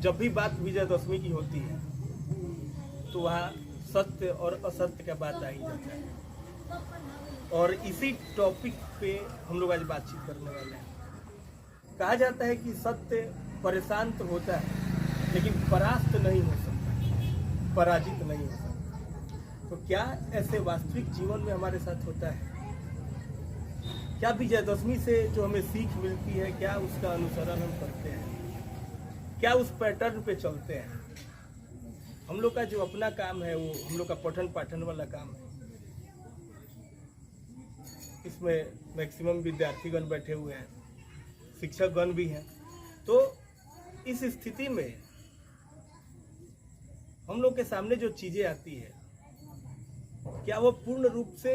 जब भी बात विजयदशमी की होती है तो वहाँ सत्य और असत्य का बात आ ही जाता है। और इसी टॉपिक पे हम लोग आज बातचीत करने वाले हैं। कहा जाता है कि सत्य परेशान तो होता है लेकिन परास्त नहीं हो सकता, पराजित नहीं हो सकता। तो क्या ऐसे वास्तविक जीवन में हमारे साथ होता है? क्या विजयदशमी से जो हमें सीख मिलती है, क्या उसका अनुसरण हम करते हैं? क्या उस पैटर्न पे चलते हैं? हम लोग का जो अपना काम है वो हम लोग का पठन पाठन वाला काम है। इसमें मैक्सिमम विद्यार्थीगण बैठे हुए हैं, शिक्षकगण भी हैं। तो इस स्थिति में हम लोग के सामने जो चीजें आती है, क्या वो पूर्ण रूप से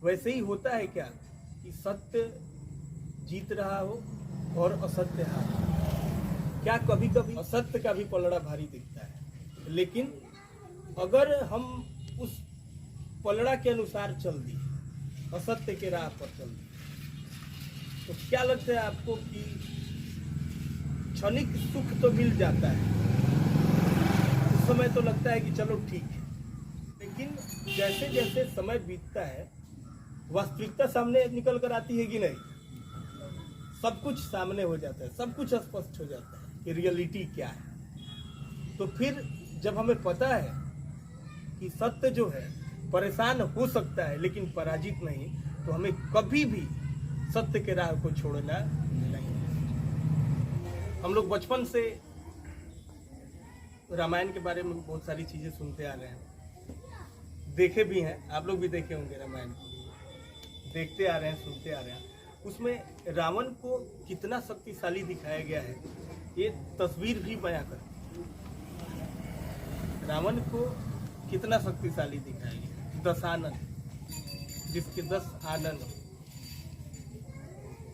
वैसे ही होता है क्या कि सत्य जीत रहा हो और असत्य हार? क्या कभी कभी असत्य का भी पलड़ा भारी दिखता है, लेकिन अगर हम उस पलड़ा के अनुसार चल दिए, असत्य के राह पर चल दिए, तो क्या लगता है आपको कि क्षणिक सुख तो मिल जाता है? उस समय तो लगता है कि चलो ठीक है, लेकिन जैसे जैसे समय बीतता है वास्तविकता सामने निकल कर आती है कि नहीं? सब कुछ सामने हो जाता है, सब कुछ स्पष्ट हो जाता है कि रियलिटी क्या है। तो फिर जब हमें पता है कि सत्य जो है परेशान हो सकता है लेकिन पराजित नहीं, तो हमें कभी भी सत्य के राह को छोड़ना नहीं। हम लोग बचपन से रामायण के बारे में बहुत सारी चीजें सुनते आ रहे हैं, देखे भी हैं, आप लोग भी देखे होंगे रामायण को, देखते आ रहे हैं, सुनते आ रहे हैं। उसमें रावण को कितना शक्तिशाली दिखाया गया है, ये तस्वीर भी बयां करती है। रावण को कितना शक्तिशाली दिखाया गया, 10 आनंद, जिसके 10 आनंद,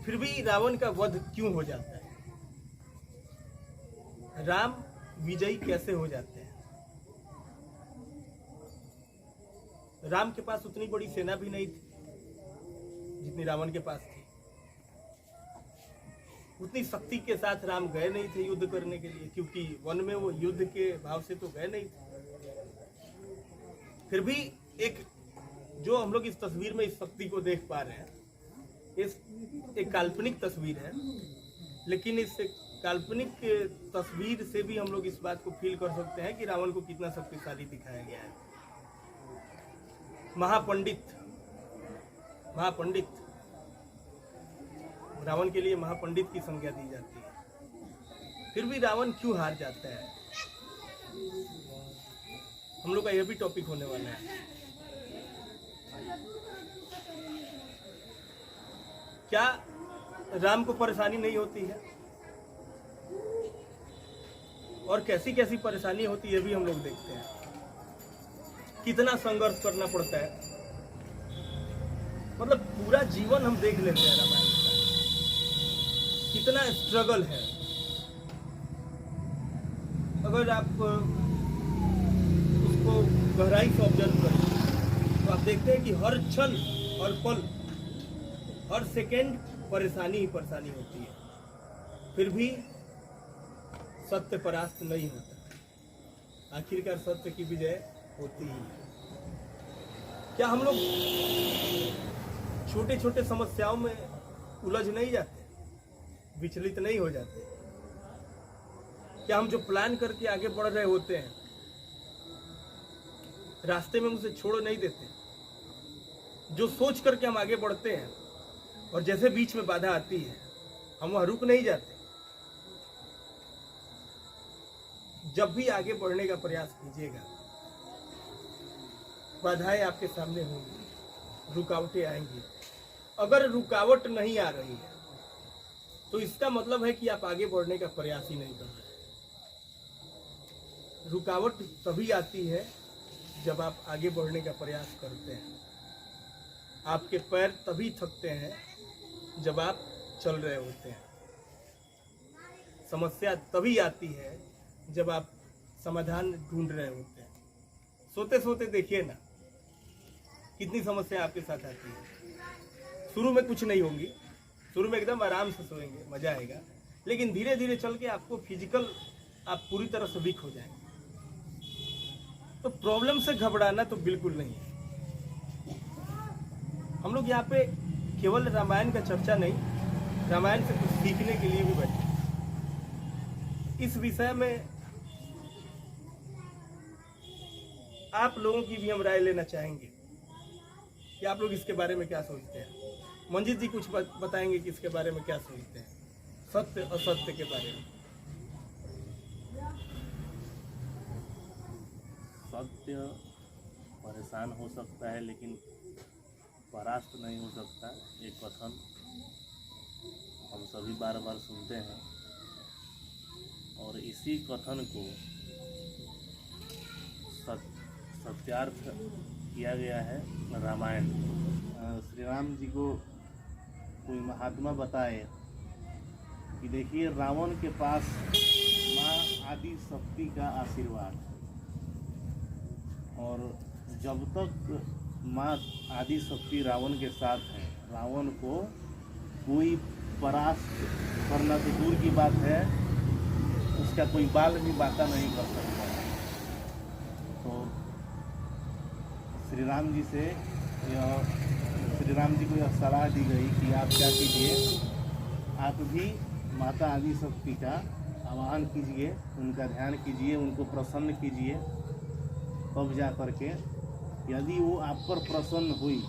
फिर भी रावण का वध क्यों हो जाता है? राम विजयी कैसे हो जाते हैं? राम के पास उतनी बड़ी सेना भी नहीं थी जितनी रावण के पास थी। उतनी शक्ति के साथ राम गए नहीं थे युद्ध करने के लिए, क्योंकि वन में वो युद्ध के भाव से तो गए नहीं थे। फिर भी जो हम लोग इस तस्वीर में इस शक्ति को देख पा रहे हैं, इस एक काल्पनिक तस्वीर है, लेकिन इस काल्पनिक तस्वीर से भी हम लोग इस बात को फील कर सकते हैं कि रावण को कितना शक्तिशाली दिखाया गया है। महापंडित रावण के लिए महापंडित की संज्ञा दी जाती है। फिर भी रावण क्यों हार जाता है? हम लोग का यह भी टॉपिक होने वाला है। क्या राम को परेशानी नहीं होती है? और कैसी कैसी परेशानी होती है भी हम लोग देखते हैं। कितना संघर्ष करना पड़ता है, मतलब पूरा जीवन हम देख लेते हैं रामायण का, कितना स्ट्रगल है। अगर आप उसको गहराई से ऑब्जर्व करें तो आप देखते हैं कि हर क्षण, हर पल, हर सेकेंड परेशानी ही परेशानी होती है, फिर भी सत्य परास्त नहीं होता। आखिरकार सत्य की विजय होती ही है। क्या हम लोग छोटे छोटे समस्याओं में उलझ नहीं जाते, विचलित नहीं हो जाते? क्या हम जो प्लान करके आगे बढ़ रहे होते हैं, रास्ते में उसे छोड़ नहीं देते? जो सोच करके हम आगे बढ़ते हैं और जैसे बीच में बाधा आती है, हम वहां रुक नहीं जाते। जब भी आगे बढ़ने का प्रयास कीजिएगा, बाधाएं आपके सामने होंगी, रुकावटें आएंगी। अगर रुकावट नहीं आ रही है तो इसका मतलब है कि आप आगे बढ़ने का प्रयास ही नहीं कर रहे। रुकावट तभी आती है जब आप आगे बढ़ने का प्रयास करते हैं। आपके पैर तभी थकते हैं जब आप चल रहे होते हैं। समस्या तभी आती है जब आप समाधान ढूंढ रहे होते हैं। सोते सोते देखिए ना कितनी समस्या आपके साथ आती है। शुरू में कुछ नहीं होंगी, शुरू में एकदम आराम से सोएंगे, मजा आएगा, लेकिन धीरे धीरे चल के आपको फिजिकल आप पूरी तरह से वीक हो जाएंगे। तो प्रॉब्लम से घबराना तो बिल्कुल नहीं है। हम लोग यहाँ पे केवल रामायण का चर्चा नहीं, रामायण से कुछ सीखने के लिए भी बैठे। इस विषय में आप लोगों की भी हम राय लेना चाहेंगे कि आप लोग इसके बारे में क्या सोचते हैं। मंजीत जी कुछ बताएंगे कि इसके बारे में क्या सोचते हैं, सत्य असत्य के बारे में। सत्य परेशान हो सकता है लेकिन परास्त नहीं हो सकता। ये कथन हम सभी बार बार सुनते हैं और इसी कथन को सत्यार्थ किया गया है रामायण। श्री राम जी को कोई महात्मा बताए कि देखिए रावण के पास माँ आदि शक्ति का आशीर्वाद, और जब तक माँ आदि शक्ति रावण के साथ है, रावण को कोई परास्त करना तो दूर की बात है, उसका कोई बाल भी बाका नहीं कर सकता। तो श्री राम जी को यह सलाह दी गई कि आप क्या कीजिए, आप भी माता आदि शक्ति का आवाहन कीजिए, उनका ध्यान कीजिए, उनको प्रसन्न कीजिए, तब जा करके यदि वो आप पर प्रसन्न हुई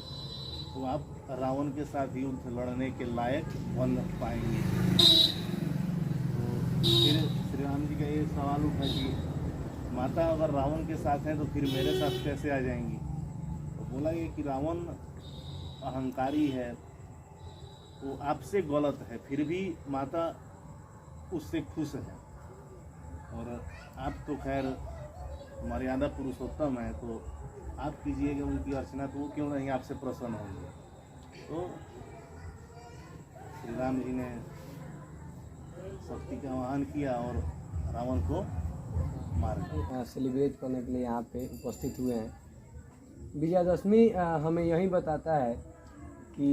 तो आप रावण के साथ युद्ध लड़ने के लायक बन पाएंगे। तो फिर श्री राम जी का ये सवाल उठा कि माता अगर रावण के साथ हैं तो फिर मेरे साथ कैसे आ जाएंगी। तो बोला ये कि रावण अहंकारी है, वो आपसे गलत है, फिर भी माता उससे खुश है, और आप तो खैर मर्यादा पुरुषोत्तम है, तो आप कीजिएगा उनकी अर्चना, तो वो क्यों नहीं आपसे प्रसन्न होंगे। तो श्री राम जी ने शक्ति का आह्वान किया और रावण को मार दिया। सेलिब्रेट करने के लिए यहाँ पे उपस्थित हुए हैं। विजयादशमी हमें यही बताता है कि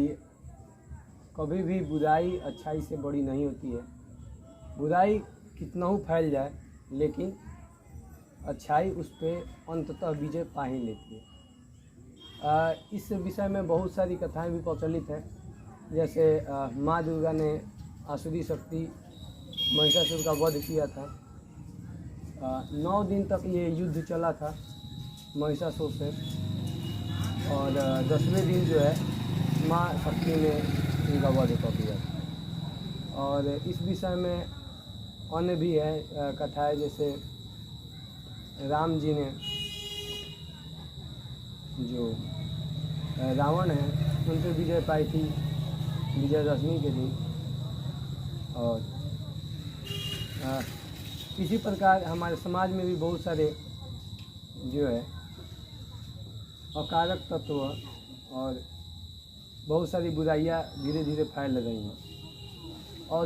कभी भी बुराई अच्छाई से बड़ी नहीं होती है। बुराई कितना ही फैल जाए लेकिन अच्छाई उस पर अंततः विजय पा ही लेती है। इस विषय में बहुत सारी कथाएं भी प्रचलित हैं, जैसे माँ दुर्गा ने आसुरी शक्ति महिषासुर का वध किया था। 9 दिन तक ये युद्ध चला था महिषासुर से, और 10वें दिन जो है माँ शक्ति ने उनका वध कर दिया था। और इस विषय में अन्य भी है कथाएं, जैसे राम जी ने जो रावण है उन पर विजय पाई थी विजयादशमी के दिन। और इसी प्रकार हमारे समाज में भी बहुत सारे जो है अकारक तत्व और बहुत सारी बुराइयां धीरे धीरे फैल रही हैं। और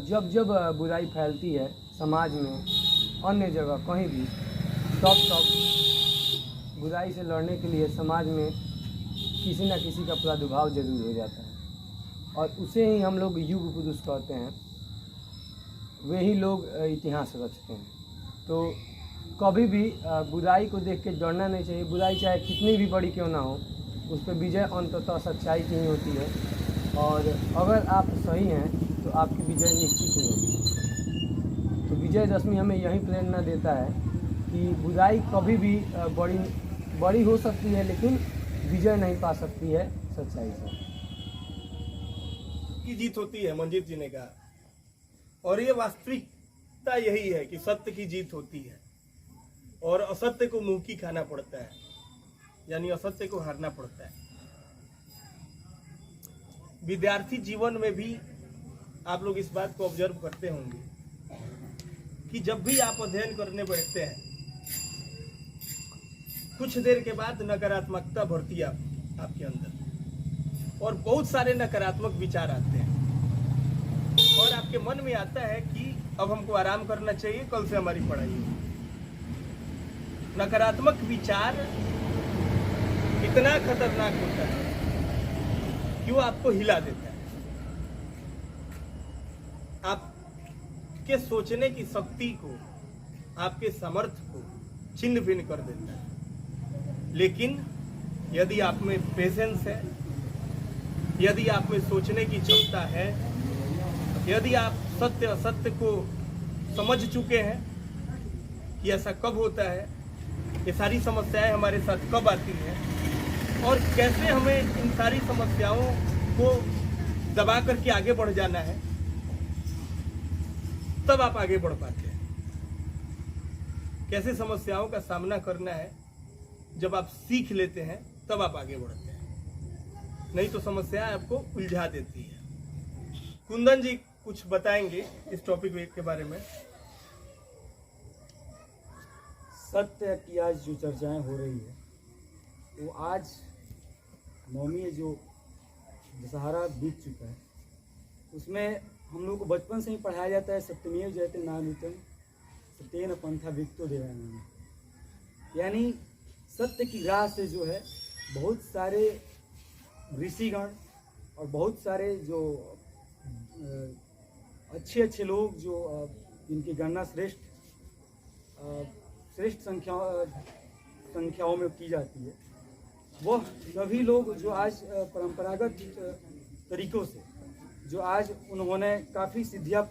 जब जब बुराई फैलती है समाज में, अन्य जगह कहीं भी, तब बुराई से लड़ने के लिए समाज में किसी न किसी का प्रादुर्भाव जरूर हो जाता है, और उसे ही हम लोग युग पुरुष कहते हैं। वे ही लोग इतिहास रचते हैं। तो कभी भी बुराई को देख के डरना नहीं चाहिए। बुराई चाहे कितनी भी बड़ी क्यों ना हो, उस पर विजय अंततः सच्चाई की ही होती है, और अगर आप सही हैं तो आपकी विजय निश्चित ही होगी। तो विजयदशमी हमें यही प्रेरणा देता है कि बुराई कभी भी बड़ी हो सकती है लेकिन विजय नहीं पा सकती है सच्चाई से। की जीत होती है, मंजीत जी ने कहा, और ये वास्तविकता यही है कि सत्य की जीत होती है और असत्य को मुंह की खाना पड़ता है, यानी असत्य को हारना पड़ता है। विद्यार्थी जीवन में भी आप लोग इस बात को ऑब्जर्व करते होंगे कि जब भी आप अध्ययन करने बैठते हैं, कुछ देर के बाद नकारात्मकता भरती है आपके अंदर, और बहुत सारे नकारात्मक विचार आते हैं, और आपके मन में आता है कि अब हमको आराम करना चाहिए, कल से हमारी पढ़ाई है। नकारात्मक विचार इतना खतरनाक होता है कि वो आपको हिला देता है, आपके सोचने की शक्ति को आपके सामर्थ्य को छिन्न भिन्न कर देता है। लेकिन यदि आप में पेशेंस है, यदि आप में सोचने की क्षमता है, यदि आप सत्य असत्य को समझ चुके हैं कि ऐसा कब होता है, ये सारी समस्याएं हमारे साथ कब आती हैं और कैसे हमें इन सारी समस्याओं को दबा करके आगे बढ़ जाना है, तब आप आगे बढ़ पाते हैं। कैसे समस्याओं का सामना करना है, जब आप सीख लेते हैं तब आप आगे बढ़ते हैं, नहीं तो समस्याएं आपको उलझा देती है। कुंदन जी कुछ बताएंगे इस टॉपिक के बारे में। सत्य की आज जो चर्चाएं हो रही है, वो आज नवमी जो दशहरा बीत चुका है, उसमें हम लोग को बचपन से ही पढ़ाया जाता है सत्यमेव जयते नानुतम सत्येन पंथा विक्तो देवानंद, यानी सत्य की राह से जो है बहुत सारे ऋषिगण और बहुत सारे जो अच्छे अच्छे लोग जो जिनकी गणना श्रेष्ठ संख्याओं में की जाती है, वह सभी लोग जो आज परंपरागत तरीकों से जो आज उन्होंने काफ़ी सिद्धियाँ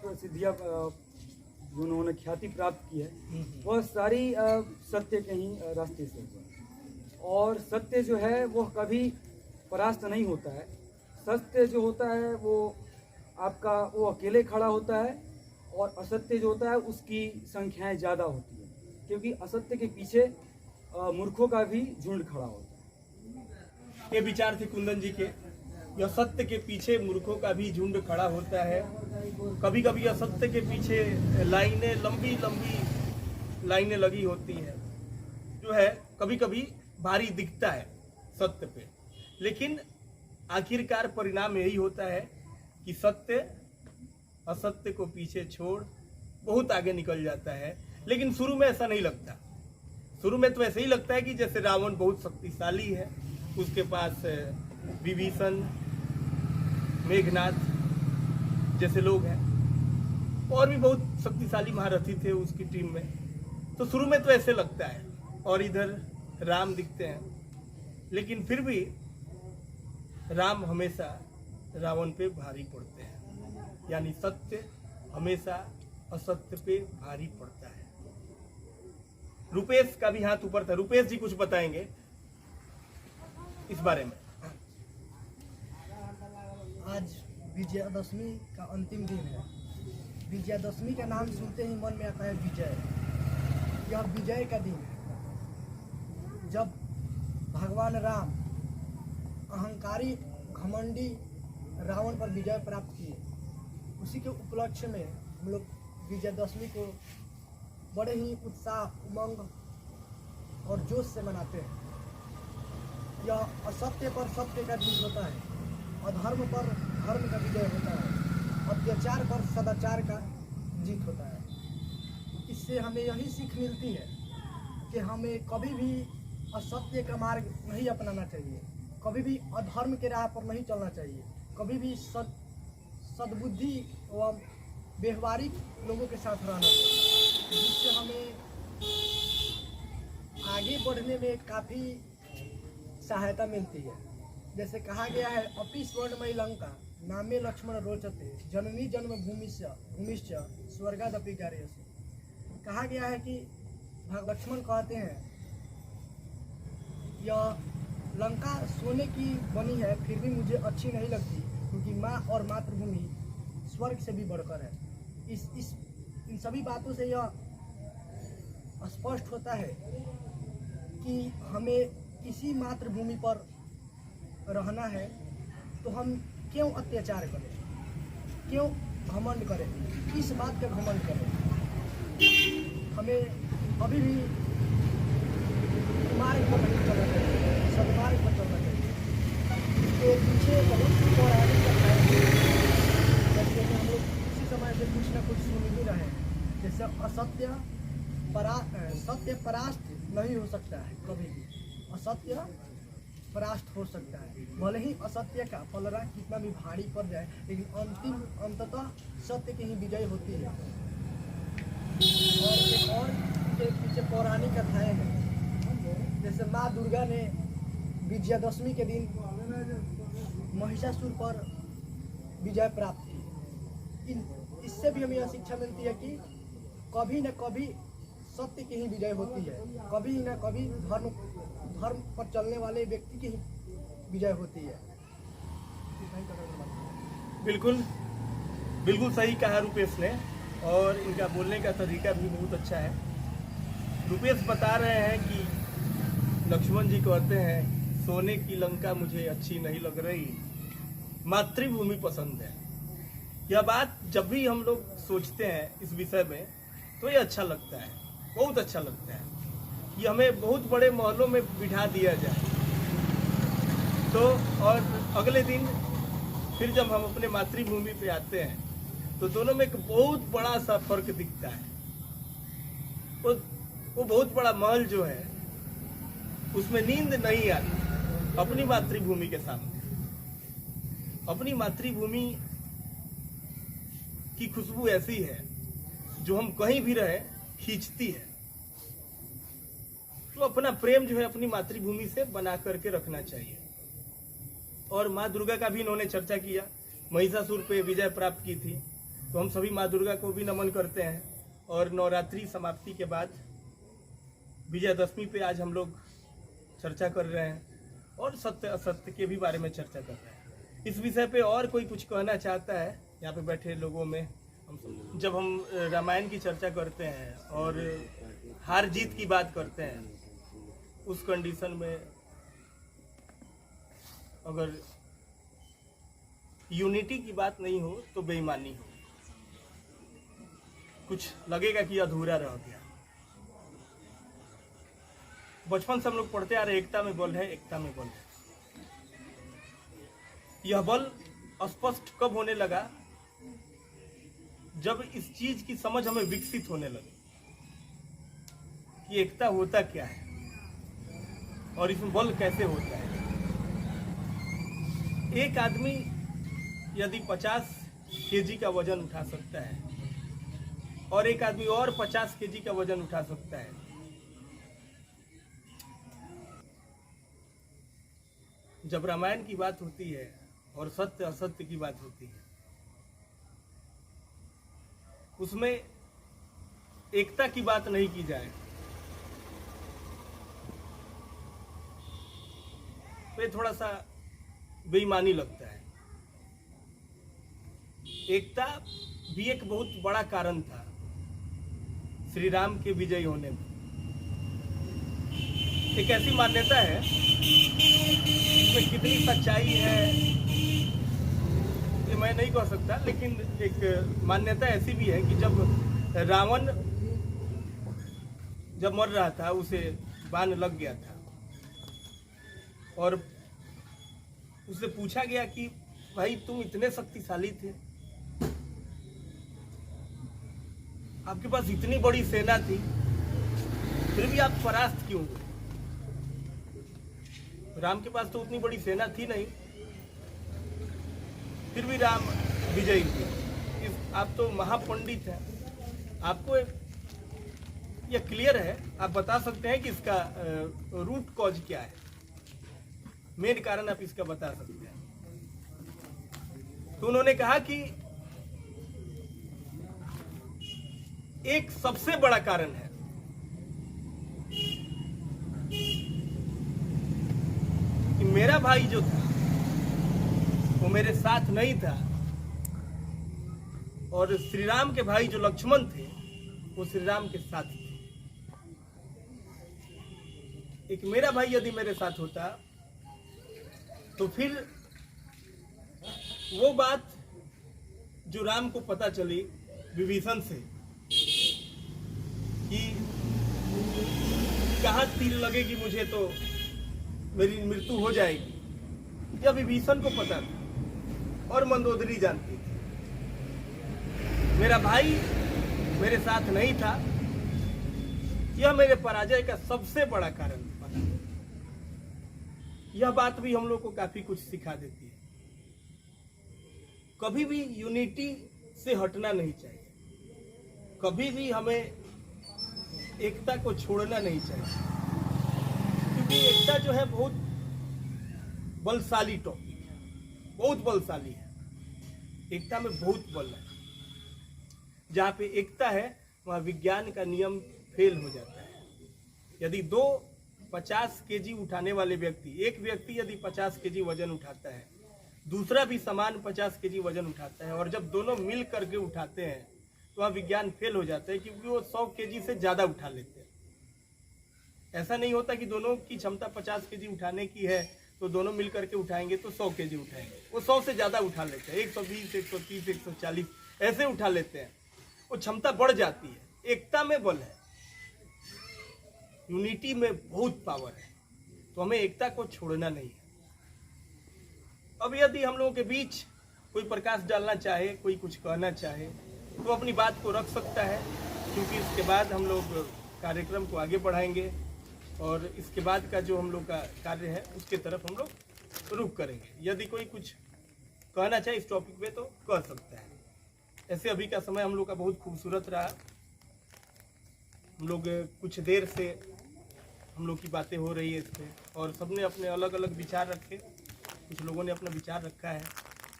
जो उन्होंने ख्याति प्राप्त की है, वह सारी सत्य के ही रास्ते से हुआ। और सत्य जो है वह कभी परास्त नहीं होता है। सत्य जो होता है वो आपका वो अकेले खड़ा होता है, और असत्य जो होता है उसकी संख्याएं ज़्यादा होती है, क्योंकि असत्य के पीछे मूर्खों का भी झुंड खड़ा होता है। ये विचार थे कुंदन जी के। यह सत्य के पीछे मूर्खों का भी झुंड खड़ा होता है। कभी कभी असत्य के पीछे लाइनें लंबी लंबी लाइनें लगी होती है, जो है कभी कभी भारी दिखता है सत्य पे, लेकिन आखिरकार परिणाम यही होता है कि सत्य असत्य को पीछे छोड़ बहुत आगे निकल जाता है। लेकिन शुरू में ऐसा नहीं लगता। शुरू में तो ऐसे ही लगता है कि जैसे रावण बहुत शक्तिशाली है, उसके पास विभीषण, मेघनाथ जैसे लोग हैं, और भी बहुत शक्तिशाली महारथी थे उसकी टीम में। तो शुरू में तो ऐसे लगता है, और इधर राम दिखते हैं, लेकिन फिर भी राम हमेशा रावण पे भारी पड़ते हैं, यानी सत्य हमेशा असत्य पे भारी पड़ता है। रुपेश का भी हाथ ऊपर था। रुपेश जी कुछ बताएंगे इस बारे में। आज विजयादशमी का अंतिम दिन है। विजयादशमी का नाम सुनते ही मन में आता है विजय। यह विजय का दिन है, जब भगवान राम अहंकारी घमंडी रावण पर विजय प्राप्त किए। उसी के उपलक्ष्य में हम लोग विजयादशमी को बड़े ही उत्साह, उमंग और जोश से मनाते हैं। यह असत्य पर सत्य का जीत होता है, अधर्म पर धर्म का विजय होता है, अत्याचार पर सदाचार का जीत होता है। इससे हमें यही सीख मिलती है कि हमें कभी भी असत्य का मार्ग नहीं अपनाना चाहिए, कभी भी अधर्म के राह पर नहीं चलना चाहिए, कभी भी सद्बुद्धि एवं व्यवहारिक लोगों के साथ रहना चाहिए, जिससे हमें आगे बढ़ने में काफ़ी सहायता मिलती है। जैसे कहा गया है, अपि स्वर्णमयी लंका नामे लक्ष्मण रोचते जननी जन्म भूमिश्च स्वर्गादपि गार्यसे। कहा गया है कि लक्ष्मण कहते हैं, यह लंका सोने की बनी है, फिर भी मुझे अच्छी नहीं लगती, क्योंकि माँ और मातृभूमि स्वर्ग से भी बढ़कर है। इन सभी बातों से यह स्पष्ट होता है कि हमें इसी मातृभूमि पर रहना है, तो हम क्यों अत्याचार करें, क्यों घमंड करें, इस बात का घमंड करें। हमें अभी भी मार्ग पर नहीं चलना चाहिए, सदमार्ग पर चलना चाहिए। इसके पीछे बहुत पौराणिक कथाएं हैं, जैसे कि हम लोग इसी समय से कुछ ना कुछ सुन ही रहे हैं। जैसे सत्य परास्त नहीं हो सकता है, कभी भी असत्य परास्त हो सकता है। भले ही असत्य का पलड़ा कितना भी भारी पड़ जाए, लेकिन अंततः सत्य की ही विजय होती है। और एक और दुर्गा ने विजयादशमी के दिन महिषासुर पर विजय प्राप्त की। इससे भी हमें यह शिक्षा मिलती है कि कभी न कभी सत्य की ही विजय होती है, कभी न कभी धर्म पर चलने वाले व्यक्ति की ही विजय होती है। बिल्कुल बिल्कुल सही कहा रुपेश ने, और इनका बोलने का तरीका भी बहुत अच्छा है। रुपेश बता रहे हैं कि लक्ष्मण जी कहते हैं सोने की लंका मुझे अच्छी नहीं लग रही, मातृभूमि पसंद है। यह बात जब भी हम लोग सोचते हैं इस विषय में तो ये अच्छा लगता है, बहुत अच्छा लगता है कि हमें बहुत बड़े महलों में बिठा दिया जाए तो, और अगले दिन फिर जब हम अपने मातृभूमि पे आते हैं तो दोनों में एक बहुत बड़ा सा फर्क दिखता है। वो बहुत बड़ा महल जो है उसमें नींद नहीं आती अपनी मातृभूमि के सामने। अपनी मातृभूमि की खुशबू ऐसी है जो हम कहीं भी रहे खींचती है। तो अपना प्रेम जो है अपनी मातृभूमि से बना करके रखना चाहिए। और माँ दुर्गा का भी इन्होंने चर्चा किया, महिषासुर पे विजय प्राप्त की थी, तो हम सभी माँ दुर्गा को भी नमन करते हैं। और नवरात्रि समाप्ति के बाद विजयादशमी पे आज हम लोग चर्चा कर रहे हैं और सत्य असत्य के भी बारे में चर्चा कर रहे हैं। इस विषय पे और कोई कुछ कहना चाहता है यहाँ पे बैठे लोगों में? जब हम रामायण की चर्चा करते हैं और हार जीत की बात करते हैं, उस कंडीशन में अगर यूनिटी की बात नहीं हो तो बेईमानी हो, कुछ लगेगा कि अधूरा रह गया। बचपन से हम लोग पढ़ते आ रहे एकता में बल है, एकता में बल है। यह बल स्पष्ट कब होने लगा? जब इस चीज की समझ हमें विकसित होने लगी कि एकता होता क्या है और इसमें बल कैसे होता है। एक आदमी यदि 50 केजी का वजन उठा सकता है और एक आदमी और 50 केजी का वजन उठा सकता है, जब रामायण की बात होती है और सत्य असत्य की बात होती है, उसमें एकता की बात नहीं की जाए तो ये थोड़ा सा बेईमानी लगता है। एकता भी एक बहुत बड़ा कारण था श्री राम के विजयी होने में। एक ऐसी मान्यता है इसमें कितनी सच्चाई है ये मैं नहीं कह सकता, लेकिन एक मान्यता ऐसी भी है कि जब रावण जब मर रहा था, उसे बाण लग गया था और उससे पूछा गया कि भाई तुम इतने शक्तिशाली थे, आपके पास इतनी बड़ी सेना थी, फिर भी आप परास्त क्यों हुए? राम के पास तो उतनी बड़ी सेना थी नहीं, फिर भी राम विजयी थे। आप तो महापंडित हैं, आपको यह क्लियर है, आप बता सकते हैं कि इसका रूट कॉज क्या है, मेन कारण आप इसका बता सकते हैं। तो उन्होंने कहा कि एक सबसे बड़ा कारण है कि मेरा भाई जो था वो मेरे साथ नहीं था और श्री राम के भाई जो लक्ष्मण थे वो श्री राम के साथ थे। एक मेरा भाई यदि मेरे साथ होता तो फिर वो बात जो राम को पता चली विभीषण से कि कहाँ तीर लगेगी मुझे तो मेरी मृत्यु हो जाएगी, यह विभीषण को पता था और मंदोदरी जानती थी। मेरा भाई मेरे साथ नहीं था, यह मेरे पराजय का सबसे बड़ा कारण था। यह बात भी हम लोग को काफी कुछ सिखा देती है। कभी भी यूनिटी से हटना नहीं चाहिए, कभी भी हमें एकता को छोड़ना नहीं चाहिए, क्योंकि एकता जो है बहुत बलशाली टॉपिक है, बहुत बलशाली है। एकता में बहुत बल है। जहाँ पे एकता है वहाँ विज्ञान का नियम फेल हो जाता है। यदि 50 केजी उठाने वाले व्यक्ति, एक व्यक्ति यदि 50 केजी वजन उठाता है, दूसरा भी समान 50 केजी वजन उठाता है, और जब दोनों मिल करके उठाते हैं तो वहाँ विज्ञान फेल हो जाता है, क्योंकि वो 100 केजी से ज़्यादा उठा लेते हैं। ऐसा नहीं होता कि दोनों की क्षमता 50 केजी उठाने की है तो दोनों मिल करके उठाएंगे तो 100 केजी उठाएंगे। वो 100 से ज़्यादा उठा लेते हैं, 120, 130, 140 ऐसे उठा लेते हैं। वो क्षमता बढ़ जाती है। एकता में बल है, यूनिटी में बहुत पावर है, तो हमें एकता को छोड़ना नहीं है। अब यदि हम लोगों के बीच कोई प्रकाश डालना चाहे, कोई कुछ कहना चाहे, तो अपनी बात को रख सकता है, क्योंकि इसके बाद हम लोग कार्यक्रम को आगे बढ़ाएंगे और इसके बाद का जो हम लोग का कार्य है उसके तरफ हम लोग रुख करेंगे। यदि कोई कुछ कहना चाहे इस टॉपिक पे तो कह सकता है। ऐसे अभी का समय हम लोग का बहुत खूबसूरत रहा। हम लोग कुछ देर से हम लोग की बातें हो रही है इस पर, और सबने अपने अलग अलग विचार रखे। कुछ लोगों ने अपना विचार रखा है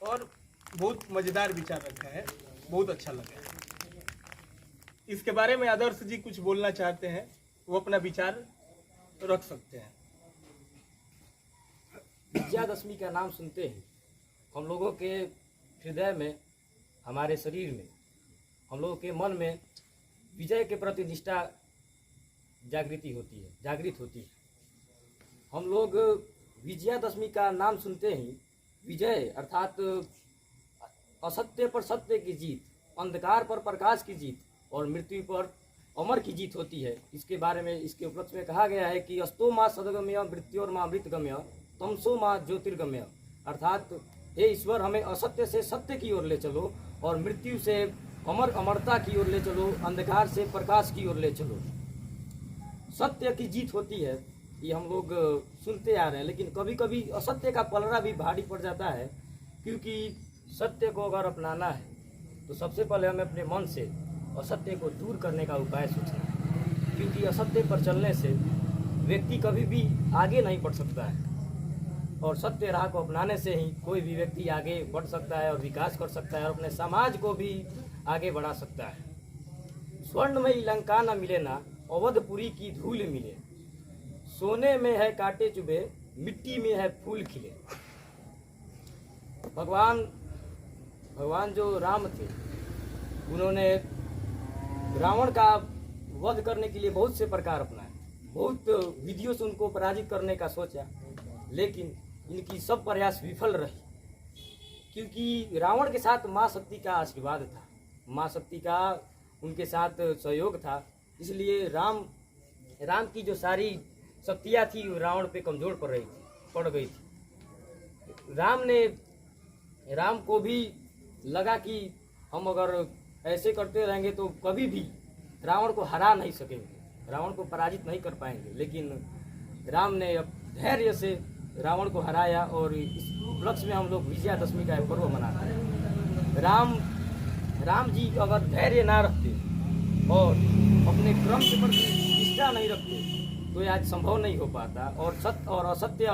और बहुत मज़ेदार विचार रखा है, बहुत अच्छा लगा है। इसके बारे में आदर्श जी कुछ बोलना चाहते हैं, वो अपना विचार रख सकते हैं। विजयादशमी का नाम सुनते ही हम लोगों के हृदय में, हमारे शरीर में, हम लोगों के मन में विजय के प्रति निष्ठा जागृत होती है। हम लोग विजयादशमी का नाम सुनते ही विजय अर्थात असत्य पर सत्य की जीत, अंधकार पर प्रकाश की जीत और मृत्यु पर अमर की जीत होती है। इसके बारे में, इसके उपलक्ष्य में कहा गया है कि अस्तो माँ सदगम्य मृत्योर्मा मृतगम्य तमसो माँ ज्योतिर्गम्य, अर्थात हे ईश्वर, हमें असत्य से सत्य की ओर ले चलो और मृत्यु से अमरता की ओर ले चलो, अंधकार से प्रकाश की ओर ले चलो। सत्य की जीत होती है, ये हम लोग सुनते आ रहे हैं, लेकिन कभी कभी असत्य का पलड़ा भी भारी पड़ जाता है, क्योंकि सत्य को अगर अपनाना है तो सबसे पहले हमें अपने मन से असत्य को दूर करने का उपाय सोचना है, क्योंकि असत्य पर चलने से व्यक्ति कभी भी आगे नहीं बढ़ सकता है, और सत्य राह को अपनाने से ही कोई भी व्यक्ति आगे बढ़ सकता है और विकास कर सकता है और अपने समाज को भी आगे बढ़ा सकता है। स्वर्णमयी लंका न मिले ना, अवधपुरी की धूल मिले, सोने में है कांटे चुभे, मिट्टी में है फूल खिले। भगवान जो राम थे, उन्होंने रावण का वध करने के लिए बहुत से प्रकार अपनाए, बहुत विधियों से उनको पराजित करने का सोचा, लेकिन इनकी सब प्रयास विफल रही, क्योंकि रावण के साथ माँ शक्ति का आशीर्वाद था, माँ शक्ति का उनके साथ सहयोग था। इसलिए राम की जो सारी शक्तियाँ थी वो रावण पे कमज़ोर पड़ गई थी। राम को भी लगा कि हम अगर ऐसे करते रहेंगे तो कभी भी रावण को हरा नहीं सकेंगे, रावण को पराजित नहीं कर पाएंगे, लेकिन राम ने अब धैर्य से रावण को हराया और इस उपलक्ष्य में हम लोग विजयादशमी का पर्व मनाते हैं। राम जी अगर धैर्य ना रखते और अपने क्रम के प्रति निष्ठा नहीं रखते तो ये आज संभव नहीं हो पाता, और सत्य और असत्य,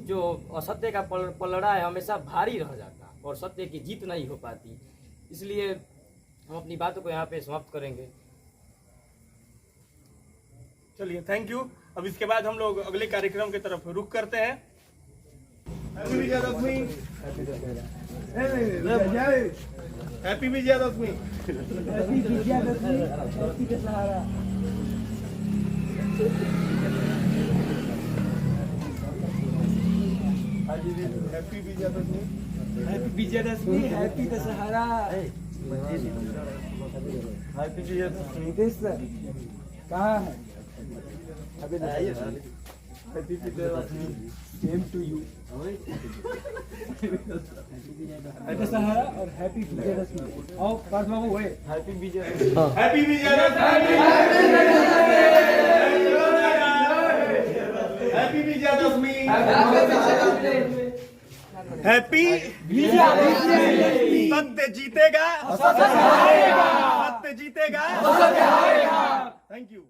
जो असत्य का पलड़ा है, हमेशा भारी रह जाता और सत्य की जीत नहीं हो पाती। इसलिए हम अपनी बातों को यहाँ पे समाप्त करेंगे। चलिए, थैंक यू। अब इसके बाद हम लोग अगले कार्यक्रम की तरफ रुख करते हैं। Happy Vijayadashami. Happy Vijayadashami. Happy Vijayadashami, happy Dussehra. Happy Vijayadashami. Happy Vijayadashami, happy Dussehra. Happy Vijayadashami. Nitesh sir कहाँ है? Happy Vijayadashami. Same to you. Dussehra और हैप्पी विजयादशमी। आओ पास बाबू हुए। Happy Vijayadashami. Happy Vijayadashami. Happy Vijayadashami. Happy Vijayadashami. सत्य जीतेगा, सत्य जीतेगा। Thank you.